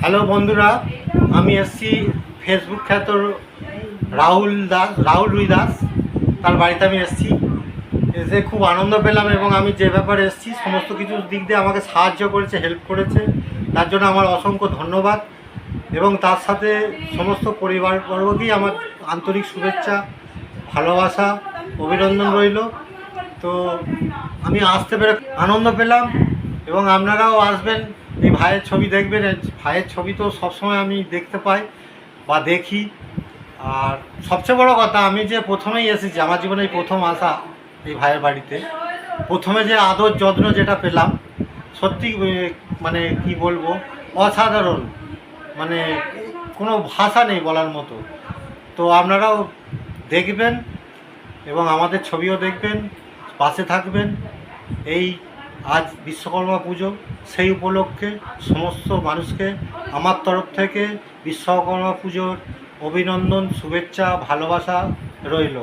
Hello বন্ধুরা, আমি এসছি ফেসবুক খ্যাত রাহুল রুই দাস। তার বাড়িতে আমি এসছি, এসে খুব আনন্দ পেলাম এবং আমি যে ব্যাপারে এসছি সমস্ত কিছু দিক দিয়ে আমাকে সাহায্য করেছে, হেল্প করেছে। তার জন্য আমার অসংখ্য ধন্যবাদ এবং তার সাথে সমস্ত পরিবারবর্গকেই আমার আন্তরিক শুভেচ্ছা, ভালোবাসা, অভিনন্দন রইল। তো আমি আসতে পেরে আনন্দ পেলাম এবং আপনারাও আসবেন, এই ভাইয়ের ছবি দেখবেন। ভাইয়ের ছবি তো সবসময় আমি দেখতে পাই বা দেখি। আর সবচেয়ে বড় কথা, আমি যে প্রথমেই এসেছি, আমার জীবনে এই প্রথম আসা এই ভাইয়ের বাড়িতে, প্রথমে যে আদর যত্ন যেটা পেলাম, সত্যি মানে কি বলবো, অসাধারণ, মানে কোনো ভাষা নেই বলার মতো। তো আপনারাও দেখবেন এবং আমাদের ছবিও দেখবেন, পাশে থাকবেন। এই আজ বিশ্বকর্মা পুজো, সেই উপলক্ষে সমস্ত মানুষকে আমার তরফ থেকে বিশ্বকর্মা পুজোর অভিনন্দন, শুভেচ্ছা, ভালোবাসা রইল।